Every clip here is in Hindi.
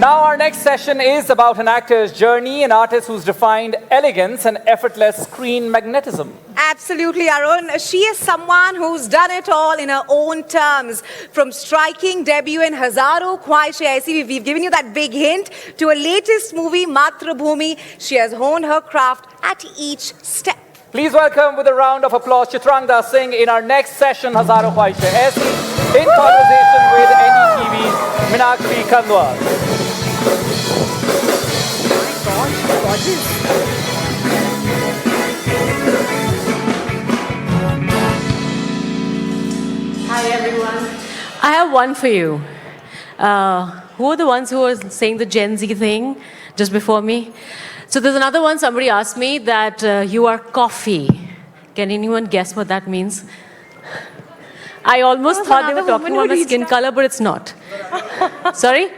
Now our next session is about an actor's journey, an artist who's defined elegance and effortless screen magnetism. Absolutely, Arun. She is someone who's done it all in her own terms. From striking debut in Hazaro Khwaishein Aisi, we've given you that big hint, to her latest movie, Matrabhumi. She has honed her craft at each step. Please welcome with a round of applause Chitrangda Singh in our next session, Hazaro Khwaishein Aisi, in conversation with NDTV's Meenakshi Kandwal. Hi everyone. I have one for you. Who are the ones who were saying the Gen Z thing just before me? So there's another one, somebody asked me that you are coffee. Can anyone guess what that means? I almost thought they were talking about my skin color, but it's not. Sorry?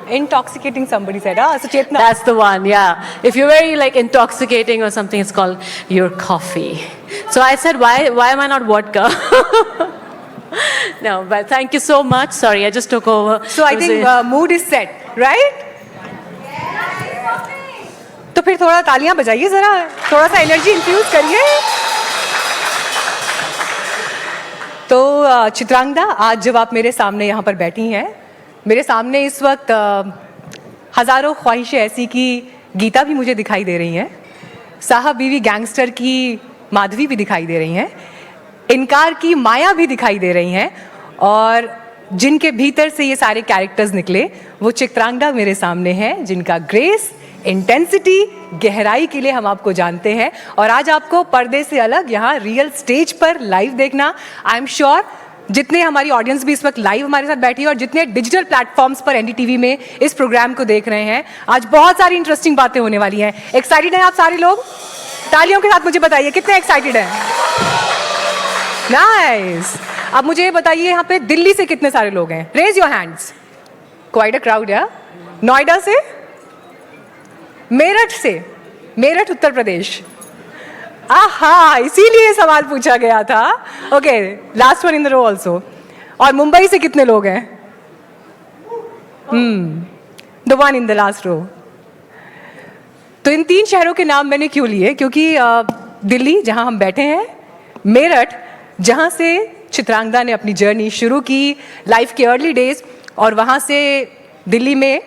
Intoxicating, somebody said. So Chetna. That's the one, yeah. If you're very like intoxicating or something, it's called your coffee. So I said, why am I not vodka? No, but thank you so much. Sorry, I just took over. So I think mood is set, right? तो फिर थोड़ा तालियां बजाइए जरा, थोड़ा सा एनर्जी इन्फ्यूज करिए. तो चित्रांगदा, आज जब आप मेरे सामने यहाँ पर बैठी हैं, मेरे सामने इस वक्त हज़ारों ख्वाहिशें ऐसी की गीता भी मुझे दिखाई दे रही हैं, साहब बीवी गैंगस्टर की माधवी भी दिखाई दे रही हैं, इनकार की माया भी दिखाई दे रही हैं, और जिनके भीतर से ये सारे कैरेक्टर्स निकले वो चित्रांगदा मेरे सामने हैं, जिनका ग्रेस, इंटेंसिटी, गहराई के लिए हम आपको जानते हैं. और आज आपको पर्दे से अलग यहाँ रियल स्टेज पर लाइव देखना, आई एम श्योर जितने हमारी ऑडियंस भी इस वक्त लाइव हमारे साथ बैठी है और जितने डिजिटल प्लेटफॉर्म्स पर एनडीटीवी में इस प्रोग्राम को देख रहे हैं, आज बहुत सारी इंटरेस्टिंग बातें होने वाली हैं. एक्साइटेड हैं आप सारे लोग? तालियों के साथ मुझे बताइए कितने एक्साइटेड हैं. नाइस. अब मुझे ये बताइए यहाँ पे दिल्ली से कितने सारे लोग हैं? Raise your hands. Quite a crowd है. नोएडा से, मेरठ से, मेरठ उत्तर प्रदेश. आहा, इसीलिए सवाल पूछा गया था. Okay, last one in the row also. और मुंबई से कितने लोग हैं? The one in the last row. तो इन 3 शहरों के नाम मैंने क्यों लिए? क्योंकि दिल्ली जहां हम बैठे हैं, मेरठ जहां से चित्रांगदा ने अपनी जर्नी शुरू की लाइफ के अर्ली डेज, और वहां से दिल्ली में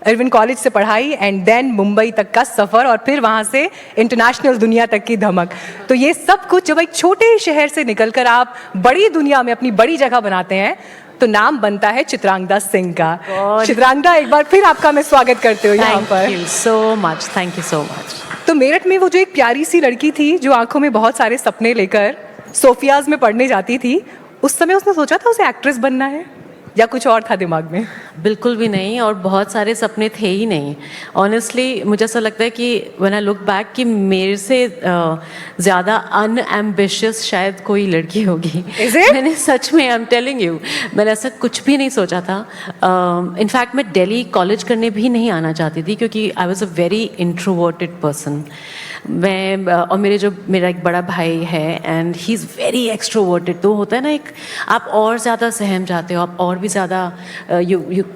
इरविन कॉलेज से पढ़ाई, एंड देन मुंबई तक का सफ़र, और फिर वहाँ से इंटरनेशनल दुनिया तक की धमक. तो ये सब कुछ जब एक छोटे शहर से निकलकर आप बड़ी दुनिया में अपनी बड़ी जगह बनाते हैं, तो नाम बनता है चित्रांगदा सिंह का. चित्रांगदा, एक बार फिर आपका मैं स्वागत करते हो यहाँ पर. Thank you so much, thank you so much. तो मेरठ में वो जो एक प्यारी सी लड़की थी जो आंखों में बहुत सारे सपने लेकर सोफियाज में पढ़ने जाती थी, उस समय उसने सोचा था उसे एक्ट्रेस बनना है, या कुछ और था दिमाग में? बिल्कुल भी नहीं, और बहुत सारे सपने थे ही नहीं. ऑनेस्टली मुझे ऐसा लगता है कि व्हेन आई लुक बैक कि मेरे से ज़्यादा अनएम्बिशियस शायद कोई लड़की होगी. मैंने सच में, आई एम टेलिंग यू, मैंने ऐसा कुछ भी नहीं सोचा था. इनफैक्ट मैं दिल्ली कॉलेज करने भी नहीं आना चाहती थी, क्योंकि I was a very introverted person. मैं और मेरा एक बड़ा भाई है, and he is very extroverted. तो होता है ना, एक आप और ज़्यादा सहम जाते हो, आप और भी ज़्यादा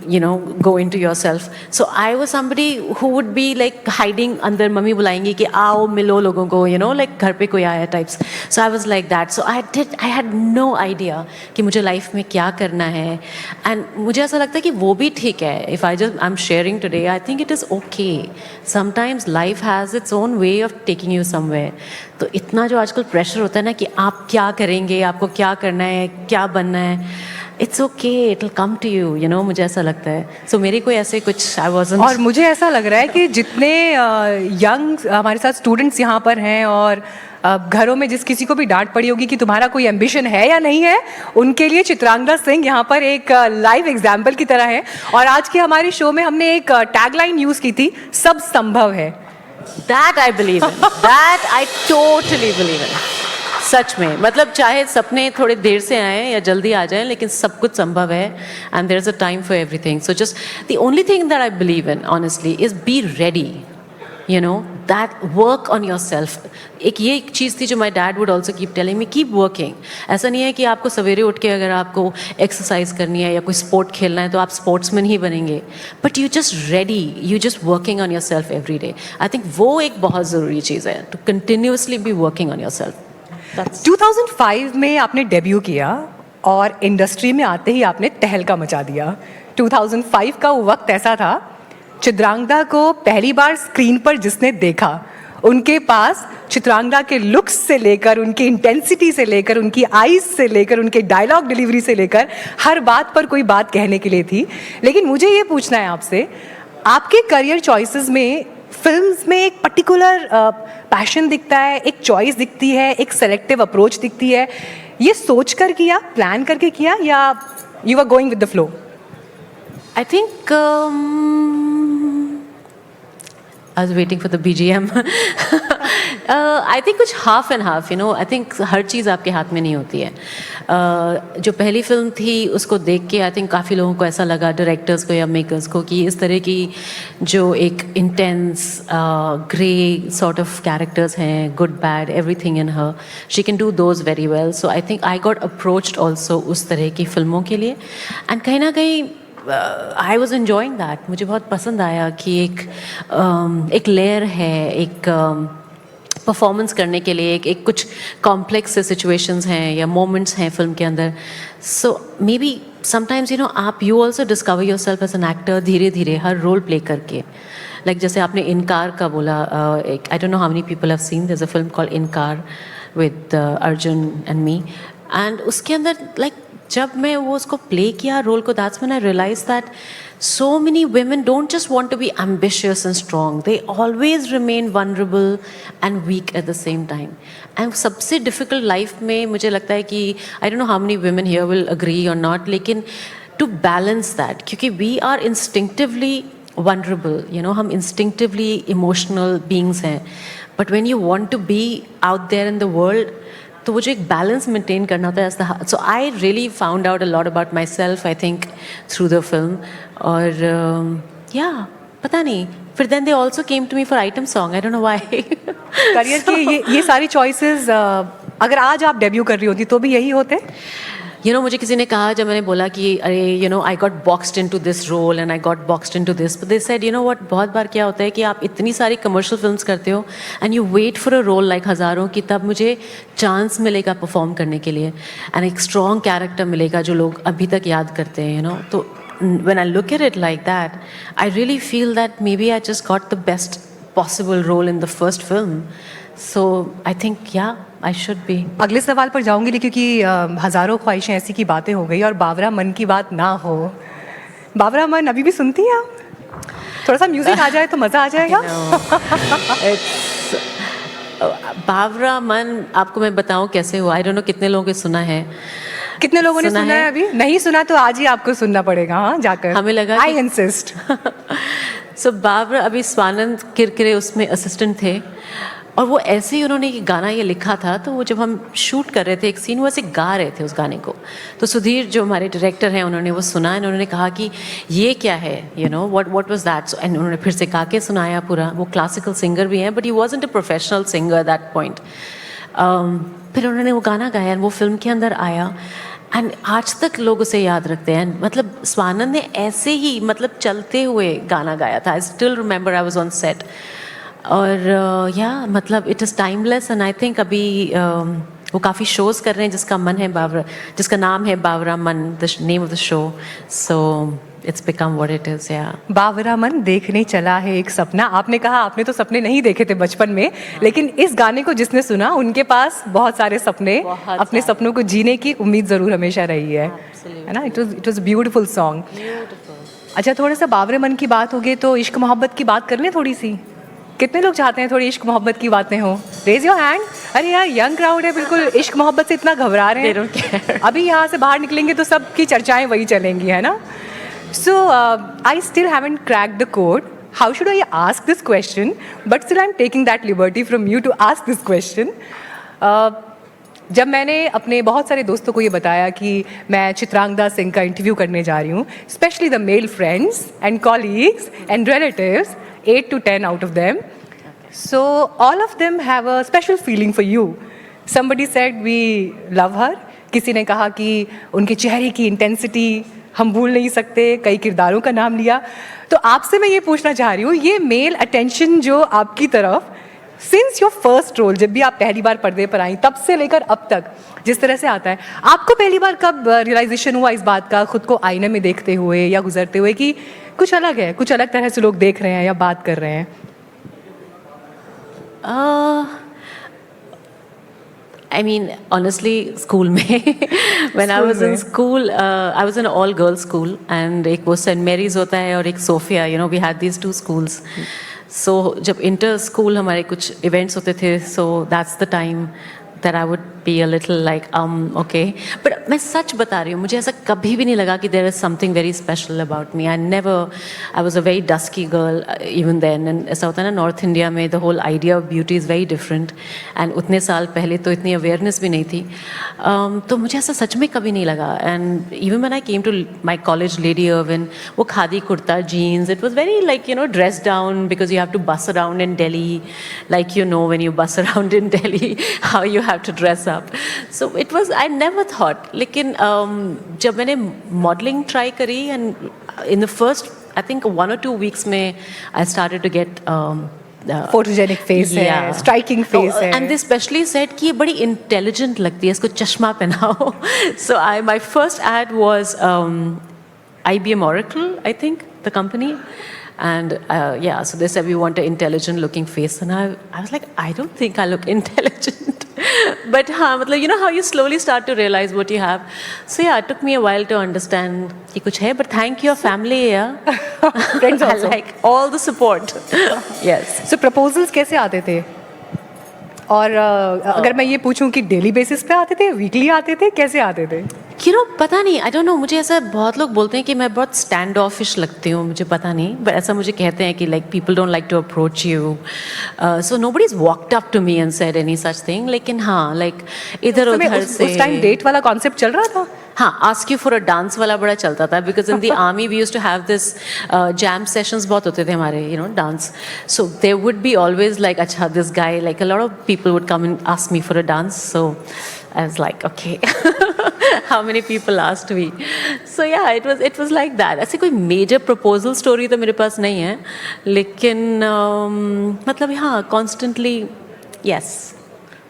you know go into yourself. So I was somebody who would be like hiding अंदर, मम्मी बुलाएंगी कि आओ मिलो लोगों को, you know, like घर पे कोई आया types. So I was like that. So I had no idea कि मुझे लाइफ में क्या करना है, and मुझे ऐसा लगता है कि वो भी ठीक है. If I'm sharing today, I think it is okay. Sometimes life has its own way of taking you somewhere. तो इतना जो आजकल प्रेशर होता है ना कि आप क्या करेंगे, आपको क्या करना है, क्या बनना है, it's okay, it will come to you, you know, मुझे ऐसा लगता है. सो मेरी कोई ऐसे कुछ आई वाज़न्ट. और मुझे ऐसा लग रहा है कि जितने यंग हमारे साथ स्टूडेंट्स यहाँ पर हैं, और घरों में जिस किसी को भी डांट पड़ी होगी कि तुम्हारा कोई एम्बिशन है या नहीं है, उनके लिए चित्रांगदा सिंह यहाँ पर एक लाइव एग्जाम्पल की तरह है. और आज के हमारे शो में हमने एक टैगलाइन यूज़ की थी, सब संभव है. That I believe in, that I totally believe in. सच में, मतलब चाहे सपने थोड़े देर से आए या जल्दी आ जाएं, लेकिन सब कुछ संभव है, and there is a time for everything. So just the only thing that I believe in honestly is be ready, you know, that work on yourself. एक ये एक चीज़ थी जो my dad would also keep telling me, keep working. ऐसा नहीं है कि आपको सवेरे उठ के अगर आपको एक्सरसाइज करनी है या कोई स्पोर्ट खेलना है तो आप स्पोर्ट्समैन ही बनेंगे, but you just ready, you just working on your self every day. I think वो एक बहुत ज़रूरी चीज़ है, to continuously be working on your self. 2005 में आपने डेब्यू किया और इंडस्ट्री में आते ही आपने तहलका मचा दिया. 2005 का वो वक्त ऐसा था, चित्रांगदा को पहली बार स्क्रीन पर जिसने देखा, उनके पास चित्रांगदा के लुक्स से लेकर, उनकी इंटेंसिटी से लेकर, उनकी आईज से लेकर, उनके डायलॉग डिलीवरी से लेकर हर बात पर कोई बात कहने के लिए थी. लेकिन मुझे ये पूछना है आपसे, आपके करियर चॉइसेस में फिल्म्स में एक पर्टिकुलर पैशन दिखता है, एक चॉइस दिखती है, एक सेलेक्टिव अप्रोच दिखती है. ये सोच कर किया, प्लान करके किया, या you are going with the flow? I think I was waiting for the BGM. I think कुछ half and half, you know. I think हर चीज़ आपके हाथ में नहीं होती है. जो पहली फिल्म थी उसको देख के I think काफ़ी लोगों को ऐसा लगा, डायरेक्टर्स को या मेकर्स को, कि इस तरह की जो एक intense grey sort of characters हैं, good bad everything in her, she can do those very well. So I think I got approached also उस तरह की फिल्मों के लिए, एंड कहीं ना कहीं आई वॉज एन्जॉइंग दैट. मुझे बहुत पसंद आया कि एक लेयर है, एक परफॉर्मेंस करने के लिए, एक कुछ कॉम्प्लेक्स से सिचुएशंस हैं या मोमेंट्स हैं फिल्म के अंदर. So maybe sometimes you know आप you also discover yourself as an actor धीरे धीरे हर रोल प्ले करके. लाइक जैसे आपने इनकार का बोला, एक I don't know how many people have seen, there is a film called Inkaar with Arjun and me, and उसके अंदर लाइक जब मैं वो उसको प्ले किया रोल को, that's when I realise that so many women don't just want to be ambitious and strong, they always remain vulnerable and weak at the same time. And सबसे difficult life में मुझे लगता है कि I don't know how many women here will agree or not, लेकिन to balance that, क्योंकि we are instinctively vulnerable, you know, हम instinctively emotional beings हैं, but when you want to be out there in the world, तो वो जो एक बैलेंस मेंटेन करना होता है. So I really found out a lot about myself I think through the film. और या पता नहीं, फिर then they also came to me for item song, I don't know why. Career के ये सारी चॉइसेस अगर आज आप डेब्यू कर रही होती तो भी यही होते? यू नो, मुझे किसी ने कहा जब मैंने बोला कि अरे you know I got boxed into this role and I got boxed into this, but they said you know what, बहुत बार क्या होता है कि आप इतनी सारी कमर्शियल फिल्म्स करते हो and you wait for a role like हज़ारों की, तब मुझे चांस मिलेगा परफॉर्म करने के लिए एंड एक स्ट्रॉन्ग कैरेक्टर मिलेगा जो लोग अभी तक याद करते हैं, यू नो. तो when I look at it like that, I really feel that maybe I just got the best possible role in the first film. So I think yeah, I should be. अगले सवाल पर जाऊंगी, क्योंकि हज़ारों ख्वाहिशें ऐसी की बातें हो गई और बावरा मन की बात ना हो. बावरा मन अभी भी सुनती हैं आप? थोड़ा सा म्यूजिक आ जाए तो मज़ा आ जाएगा. बावरा मन आपको मैं बताऊं कैसे हुआ. आई डोंट नो कितने लोगों ने सुना है. कितने लोगों ने सुना है? अभी नहीं सुना तो आज ही आपको सुनना पड़ेगा. हाँ, जाकर हमें लगा आई इंसिस्ट. सो बावरा अभी स्वानंद किरकिरे उसमें असिस्टेंट थे, और वो ऐसे ही उन्होंने ये गाना ये लिखा था, तो वो जब हम शूट कर रहे थे एक सीन, वो ऐसे गा रहे थे उस गाने को, तो सुधीर जो हमारे डायरेक्टर हैं उन्होंने वो सुना एंड उन्होंने कहा कि ये क्या है, you know what was that, and उन्होंने फिर से गा के सुनाया पूरा. वो क्लासिकल सिंगर भी हैं, but he wasn't a professional singer at that point. फिर उन्होंने वो गाना गाया, वो फिल्म के अंदर आया एंड आज तक लोग उसे याद रखते हैं. मतलब स्वानंद ने ऐसे ही मतलब चलते हुए गाना गाया था. I still remember, I was on set. और या मतलब it is timeless and I think अभी वो काफ़ी शोज़ कर रहे हैं जिसका मन है बावरा, जिसका नाम है बावरा मन, the name of the show. So it's become what it is. या बावरा मन देखने चला है एक सपना. आपने कहा आपने तो सपने नहीं देखे थे बचपन में, लेकिन इस गाने को जिसने सुना उनके पास बहुत सारे सपने, अपने सपनों को जीने की उम्मीद ज़रूर हमेशा रही है ना. It was beautiful song. अच्छा, थोड़ा सा बावरे मन की बात हो गई तो इश्क मोहब्बत की बात कर लें थोड़ी सी. कितने लोग चाहते हैं थोड़ी इश्क मोहब्बत की बातें हो? Raise your hand. अरे यार, यंग क्राउड है बिल्कुल, इश्क मोहब्बत से इतना घबरा रहे हैं. अभी यहाँ से बाहर निकलेंगे तो सबकी चर्चाएं वही चलेंगी, है ना. So I still haven't cracked the code. How should I ask this question? But still I'm taking that liberty from you to ask this question. जब मैंने अपने बहुत सारे दोस्तों को ये बताया कि मैं चित्रांगदा सिंह का इंटरव्यू करने जा रही हूँ, specially the male friends and colleagues and relatives, 8 to 10 out of them, So all of them have a special feeling for you. Somebody said we love her. किसी ने कहा कि उनके चेहरे की इंटेंसिटी हम भूल नहीं सकते, कई किरदारों का नाम लिया. तो आपसे मैं ये पूछना चाह रही हूँ, ये मेल अटेंशन जो आपकी तरफ सिंस योर फर्स्ट रोल, जब भी आप पहली बार पर्दे पर आई तब से लेकर अब तक जिस तरह से आता है, आपको पहली बार कब रियलाइजेशन हुआ इस बात का, खुद को आईने में देखते हुए या गुजरते हुए, कि कुछ अलग है, कुछ अलग तरह से लोग देख रहे हैं या बात कर रहे हैं? I mean, honestly, school में when I was in school, I was in an all girls school, and एक वो St. Mary's होता है और एक Sophia, you know, we had these two schools. So जब inter school हमारे कुछ events होते थे, so that's the time that I would be a little like okay. But मैं सच बता रही हूँ, मुझे ऐसा कभी भी नहीं लगा कि there is something very special about me. I was a very dusky girl even then, and ऐसा होता है ना North India में the whole idea of beauty is very different, and उतने साल पहले तो इतनी awareness भी नहीं थी. तो मुझे ऐसा सच में कभी नहीं लगा. And even when I came to my college, Lady Irwin, वो khadi kurta jeans, it was very like, you know, dressed down because you have to bus around in Delhi, like, you know, when you bus around in Delhi how you have to dress up. So it was, I never thought. लेकिन जब मैंने modeling try करी, and in the first I think 1 or 2 weeks में I started to get photogenic face है, striking face है. And they specially said कि ये बड़ी intelligent लगती है, इसको चश्मा पहनाओ. So my first ad was IBM Oracle, I think, the company. And yeah, so they said we want an intelligent looking face, and I was like, I don't think I look intelligent. But मतलब, you know how you slowly start to realize what you have. So yeah, it took me a while to understand कि कुछ है, but thank your family, yeah. Friends also. I like all the support. Yes. So proposals कैसे आते थे? और अगर मैं ये पूछूं कि डेली बेसिस पे आते थे, वीकली आते थे, कैसे आते थे? You know, पता नहीं, I don't know, मुझे ऐसा बहुत लोग बोलते हैं कि मैं बहुत stand offish लगती हूँ, मुझे पता नहीं, but ऐसा मुझे कहते हैं कि like people don't like to approach you, so nobody's walked up to me and said any such thing. लेकिन हाँ, like इधर उधर से उस टाइम डेट वाला कॉन्सेप्ट चल रहा था? हाँ, ask you for a dance वाला बड़ा चलता था, because in the army we used to have this jam sessions बहुत होते थे हमारे, you know, dance. So there would be always like, अच्छा, this guy, like a lot of people would come and ask me for a dance. So I was like, okay. How many people asked me? So yeah, it was like that. ऐसे कोई major proposal story तो मेरे पास नहीं है, लेकिन मतलब हाँ, constantly, yes.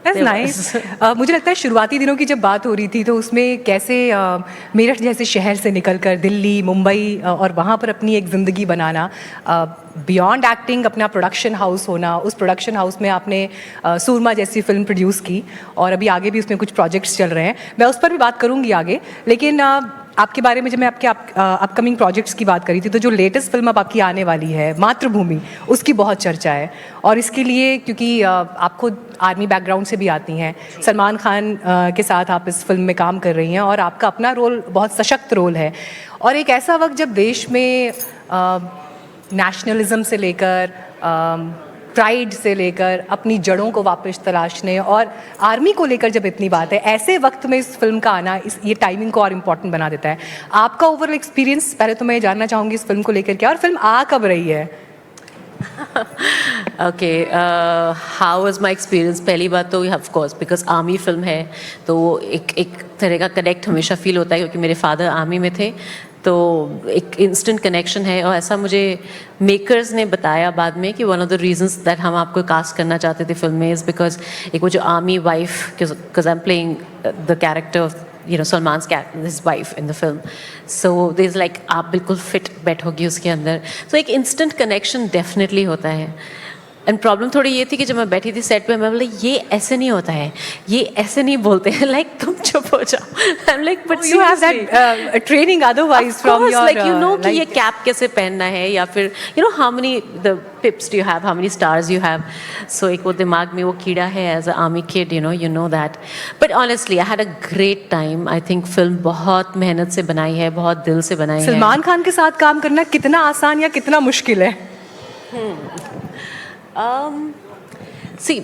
That's nice. मुझे लगता है शुरुआती दिनों की जब बात हो रही थी तो उसमें कैसे मेरठ जैसे शहर से निकलकर दिल्ली, मुंबई और वहाँ पर अपनी एक ज़िंदगी बनाना, बियॉन्ड एक्टिंग अपना प्रोडक्शन हाउस होना, उस प्रोडक्शन हाउस में आपने सूरमा जैसी फिल्म प्रोड्यूस की और अभी आगे भी उसमें कुछ प्रोजेक्ट्स चल रहे हैं, मैं उस पर भी बात करूँगी आगे. लेकिन आपके बारे में जब मैं आपके अपकमिंग प्रोजेक्ट्स की बात करी थी, तो जो लेटेस्ट फिल्म अब आपकी आने वाली है मातृभूमि, उसकी बहुत चर्चा है. और इसके लिए क्योंकि आप खुद आर्मी बैकग्राउंड से भी आती हैं, सलमान खान के साथ आप इस फिल्म में काम कर रही हैं और आपका अपना रोल बहुत सशक्त रोल है. और एक ऐसा वक्त जब देश में नेशनलिज्म से लेकर प्राइड से लेकर अपनी जड़ों को वापस तलाशने और आर्मी को लेकर जब इतनी बात है, ऐसे वक्त में इस फिल्म का आना ये टाइमिंग को और इम्पोर्टेंट बना देता है. आपका ओवरऑल एक्सपीरियंस पहले तो मैं ये जानना चाहूँगी इस फिल्म को लेकर क्या, और फिल्म आ कब रही है? Okay, how was my experience? पहली बात तो of course because army film है तो एक तरह का कनेक्ट हमेशा फील होता है, क्योंकि मेरे फादर आर्मी में थे, तो एक इंस्टेंट कनेक्शन है. और ऐसा मुझे मेकर्स ने बताया बाद में कि one of the reasons that हम आपको कास्ट करना चाहते थे फिल्म में इज़ बिकॉज एक वो जो army wife, because I am playing the character of Salman's character, his wife in the film. So there's like आप बिल्कुल फिट बैठोगी उसके अंदर, so एक instant connection definitely होता है. एंड प्रॉब्लम थोड़ी ये थी कि जब मैं बैठी थी सेट पे, मैं बोला ये ऐसे नहीं होता है, ये ऐसे नहीं बोलते हैं, लाइक तुम चुप हो जाओ. I am like but you have that training otherwise from your, like you know कि ये कैप कैसे पहनना है, या फिर you know how many the pips do you have, how many stars you have. So एक वो दिमाग में वो कीड़ा है as a army kid, you know that. But honestly I had a great time. I think film बहुत मेहनत से बनाई है, बहुत दिल से बनाई है. सलमान खान के साथ काम करना कितना आसान या कितना मुश्किल है? See,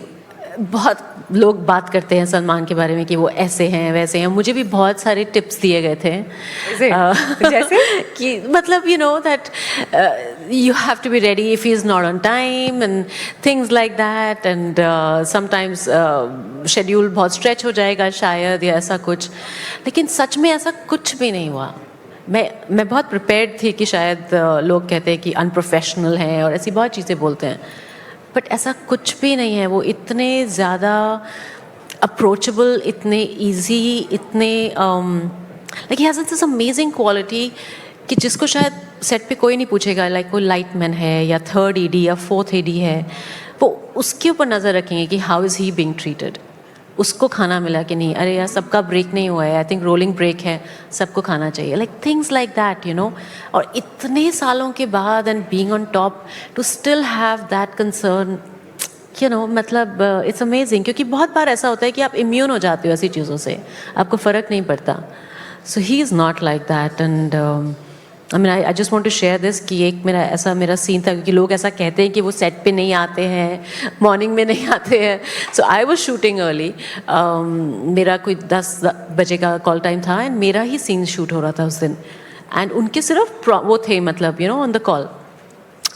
बहुत लोग बात करते हैं सलमान के बारे में कि वो ऐसे हैं वैसे हैं, मुझे भी बहुत सारे टिप्स दिए गए थे जैसे कि मतलब you know that you have to be ready if he is not on time and things like that and sometimes schedule बहुत stretch हो जाएगा शायद या ऐसा कुछ, लेकिन सच में ऐसा कुछ भी नहीं हुआ। मैं बहुत प्रिपेयर्ड थी कि शायद लोग कहते हैं कि अनप्रोफेशनल हैं और ऐसी बहुत चीज़ें बोलते हैं, बट ऐसा कुछ भी नहीं है। वो इतने ज़्यादा अप्रोचेबल, इतने ईजी, इतने like he has this amazing quality कि जिसको शायद सेट पे कोई नहीं पूछेगा लाइक वो लाइटमैन है या थर्ड ईडी या फोर्थ ईडी है, वो उसके ऊपर नज़र रखेंगे कि how is he being treated, उसको खाना मिला कि नहीं, अरे यार सबका ब्रेक नहीं हुआ है, आई थिंक रोलिंग ब्रेक है, सबको खाना चाहिए, like things like that you know. और इतने सालों के बाद and being on top to still have that concern you know, मतलब इट्स अमेजिंग। क्योंकि बहुत बार ऐसा होता है कि आप इम्यून हो जाते हो ऐसी चीज़ों से, आपको फ़र्क नहीं पड़ता। So he is not like that and I mean I just want to share this कि एक मेरा सीन था, क्योंकि लोग ऐसा कहते हैं कि वो सेट पे नहीं आते हैं, मॉर्निंग में नहीं आते हैं। सो आई वाज शूटिंग अर्ली, मेरा कोई 10 बजे का कॉल टाइम था एंड मेरा ही सीन शूट हो रहा था उस दिन, एंड उनके सिर्फ वो थे मतलब you know on the call,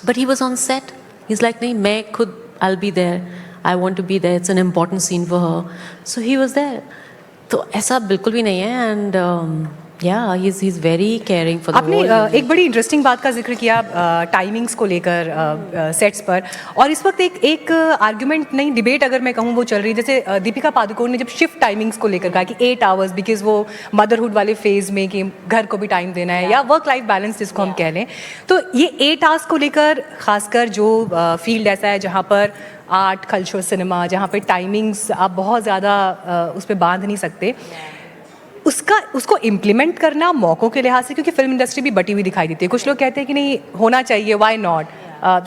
but he was on set, he is like नहीं मैं खुद I will be there, I want to be there, it's an important scene for her, so he was there. तो ऐसा बिल्कुल भी नहीं है and yeah he's very caring for the आपने whole एक बड़ी इंटरेस्टिंग बात का जिक्र किया टाइमिंग्स को लेकर सेट्स पर, और इस वक्त एक आर्गुमेंट नहीं डिबेट अगर मैं कहूँ वो चल रही है। जैसे दीपिका पादुकोण ने जब शिफ्ट टाइमिंग्स को लेकर कहा कि 8 आवर्स बिकॉज वो मदरहुड वाले फेज में कि घर को भी टाइम देना है या वर्क लाइफ बैलेंस जिसको हम कह लें, तो ये 8 आवर्स को लेकर खासकर जो फील्ड ऐसा है जहाँ पर आर्ट कल्चर सिनेमा, जहाँ पर टाइमिंग्स आप बहुत ज़्यादा उस पर बांध नहीं सकते, उसको इम्प्लीमेंट करना मौक़ों के लिहाज से, क्योंकि फिल्म इंडस्ट्री भी बटी हुई दिखाई देती है। कुछ लोग कहते हैं कि नहीं होना चाहिए, why not,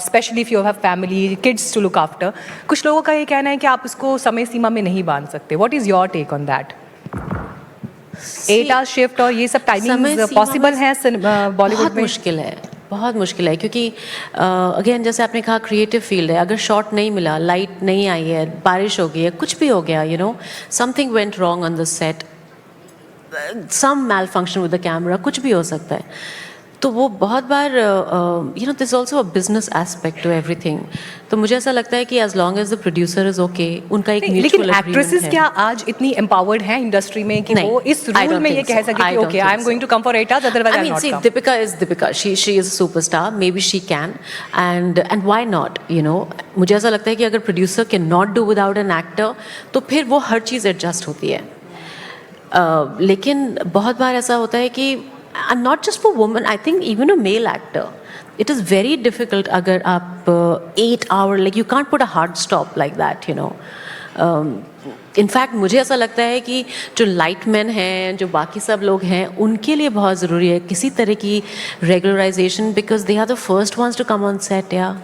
specially if you have family kids to look after. कुछ लोगों का ये कहना है कि आप उसको समय सीमा में नहीं बांध सकते। What is your take on that? 8 hour shift और ये सब टाइमिंग पॉसिबल है बॉलीवुड में? मुश्किल है, बहुत मुश्किल है, क्योंकि अगेन जैसे आपने कहा क्रिएटिव फील्ड है, अगर शॉट नहीं मिला, लाइट नहीं आई है, बारिश हो गई है, कुछ भी हो गया, you know something went wrong on the set, some malfunction with the camera, कुछ भी हो सकता है। तो वो बहुत बार you know this also a business aspect to everything. तो मुझे ऐसा लगता है कि as long as the producer is okay, उनका एक म्यूचुअल लेकिन एक्ट्रेसेस क्या आज इतनी एम्पावर्ड हैं इंडस्ट्री में कि वो इस रूल में ये कह सके कि okay I am going to come for 8 hours otherwise I am not come? Deepika is Deepika, she is a superstar, maybe she can and why not, you know। मुझे ऐसा लगता है कि अगर producer can not do without an actor तो फिर वो हर चीज़ एडजस्ट होती है। लेकिन बहुत बार ऐसा होता है कि not just for women, I think even a male actor it is very difficult. अगर आप 8 hour like you can't put a hard stop like that you know. In fact मुझे ऐसा लगता है कि जो लाइटमैन हैं, जो बाकी सब लोग हैं, उनके लिए बहुत ज़रूरी है किसी तरह की regularisation, because they are the first ones to come on set या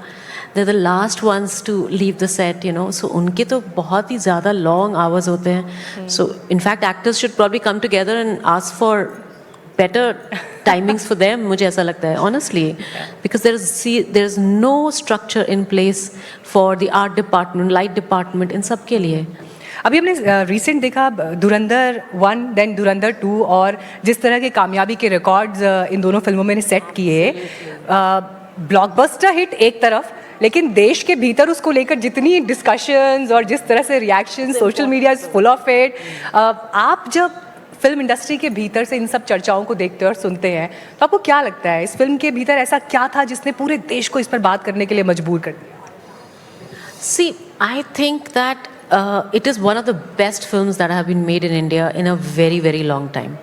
they're the last ones to leave the set, you know, so उनके तो बहुत ही ज़्यादा long hours होते हैं। So in fact actors should probably come together and ask for better timings for them, मुझे ऐसा लगता है honestly, because there's no structure in place for the art department, light department, इन सब के लिए। अभी हमने रिसेंट देखा धुरंधर 1 देन धुरंधर 2, और जिस तरह के कामयाबी के रिकॉर्ड्स इन दोनों फिल्मों में सेट किए, ब्लॉकबस्टर हिट एक तरफ, लेकिन देश के भीतर उसको लेकर जितनी डिस्कशंस और जिस तरह से reaction, social media is full of it. आप जब फिल्म इंडस्ट्री के भीतर से इन सब चर्चाओं को देखते हैं और सुनते हैं तो आपको क्या लगता है इस फिल्म के भीतर ऐसा क्या था जिसने पूरे देश को इस पर बात करने के लिए मजबूर कर दिया? See, I think that it is one of the best films that have been made in India in a very, very long time.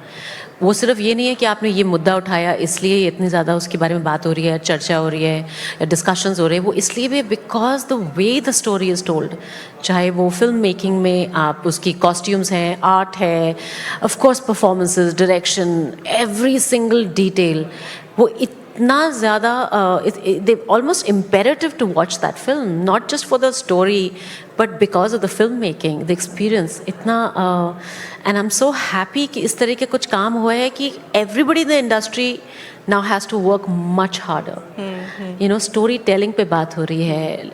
वो सिर्फ ये नहीं है कि आपने ये मुद्दा उठाया इसलिए इतनी ज़्यादा उसके बारे में बात हो रही है, चर्चा हो रही है या डिस्कशंस हो रहे हैं, वो इसलिए भी because the way the story is told, चाहे वो फिल्म मेकिंग में आप उसकी कॉस्ट्यूम्स हैं, आर्ट है, of course performances, direction, every single detail, वो इतना ज़्यादा they almost imperative to watch that film, not just for the story but because of the film making, the experience इतना। And I am so happy कि इस तरह के कुछ काम हुए हैं कि everybody in the industry now has to work much harder. You know story telling पे बात हो रही है,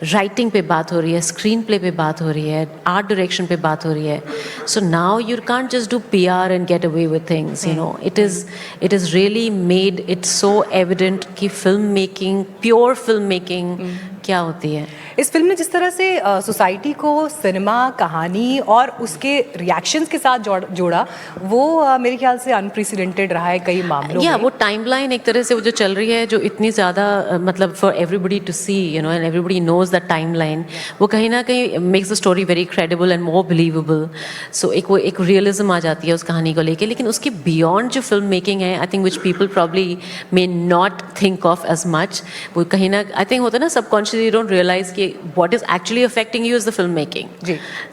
राइटिंग पे बात हो रही है, स्क्रीन प्ले पे बात हो रही है, आर्ट डायरेक्शन पे बात हो रही है. So now you can't just do PR and get away with things, you know. It is really made it so evident कि film making, pure film making क्या होती है. इस फिल्म ने जिस तरह से सोसाइटी को सिनेमा, कहानी और उसके रिएक्शंस के साथ जोड़ा, वो मेरे ख्याल से अनप्रेसिडेंटेड रहा है कई मामलों में. वो टाइमलाइन एक तरह से वो जो चल रही है, जो इतनी ज़्यादा मतलब for everybody to see, you know, and everybody knows the timeline, वो कहीं ना कहीं makes the story very credible and more believable. So एक रियलिज्म आ जाती है उस कहानी को लेके. लेकिन उसके बियॉन्ड जो फिल्म मेकिंग है, I think which people probably may not think of as much, वो कहीं ना आई थिंक होता है ना सबकॉन्शियसली, यू डोंट रियलाइज कि what is actually affecting you is the filmmaking.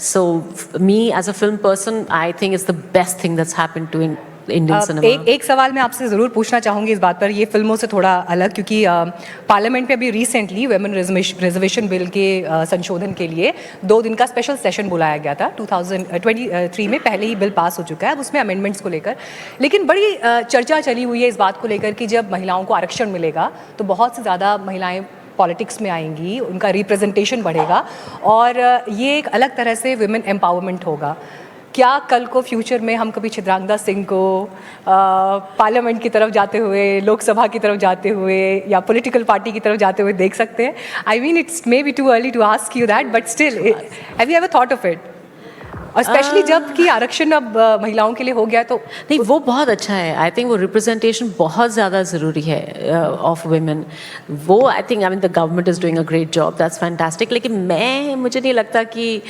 So me as a film person, I think it's the best thing that's happened to Indian cinema. एक सवाल मैं आपसे ज़रूर पूछना चाहूँगी इस बात पर, ये फिल्मों से थोड़ा अलग, क्योंकि पार्लियामेंट में अभी रिसेंटली वेमेन रिजर्वेशन बिल के संशोधन के लिए 2 दिन का स्पेशल सेशन बुलाया गया था. 2023 में पहले ही बिल पास हो चुका है, अब उसमें अमेंडमेंट्स को लेकर. लेकिन बड़ी चर्चा चली हुई है इस बात को लेकर कि जब महिलाओं को आरक्षण मिलेगा तो बहुत से ज़्यादा महिलाएं पॉलिटिक्स में आएंगी, उनका रिप्रेजेंटेशन बढ़ेगा और ये एक अलग तरह से वुमेन एम्पावरमेंट होगा. क्या कल को फ्यूचर में हम कभी चित्रांगदा सिंह को पार्लियामेंट की तरफ जाते हुए, लोकसभा की तरफ जाते हुए या पॉलिटिकल पार्टी की तरफ जाते हुए देख सकते हैं? I mean it's may be too early to ask you that, but still have you ever thought of it? और स्पेशली जब कि आरक्षण अब महिलाओं के लिए हो गया तो नहीं, वो बहुत अच्छा है. आई थिंक वो रिप्रेजेंटेशन बहुत ज़्यादा ज़रूरी है ऑफ वुमेन. वो आई think, I mean the government is doing a great job, that's fantastic. लेकिन मुझे नहीं लगता कि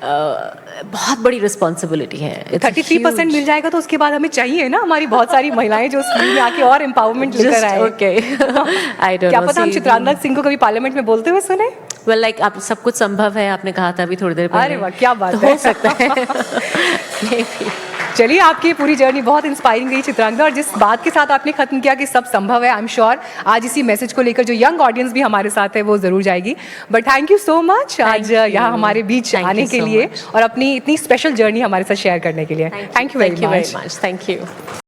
बहुत बड़ी रिस्पॉन्सिबिलिटी है. 33% मिल जाएगा तो उसके बाद हमें चाहिए ना हमारी बहुत सारी महिलाएं जो स्कूल में आके और एम्पावरमेंट लेकर आए. Okay, I don't no. क्या पता हम चित्रांगदा सिंह को कभी पार्लियामेंट में बोलते हुए सुने. वेल, लाइक आप सब कुछ संभव है, आपने कहा था अभी थोड़ी देर पहले. अरे वाह, क्या बात तो है. हो सकता है. चलिए, आपकी पूरी जर्नी बहुत इंस्पायरिंग रही चित्रांगदा, और जिस बात के साथ आपने खत्म किया कि सब संभव है, आई एम श्योर आज इसी मैसेज को लेकर जो यंग ऑडियंस भी हमारे साथ है वो जरूर जाएगी. But thank you so much आज यहाँ हमारे बीच आने के लिए और अपनी इतनी स्पेशल जर्नी हमारे साथ शेयर करने के लिए. Thank you very much. Thank you.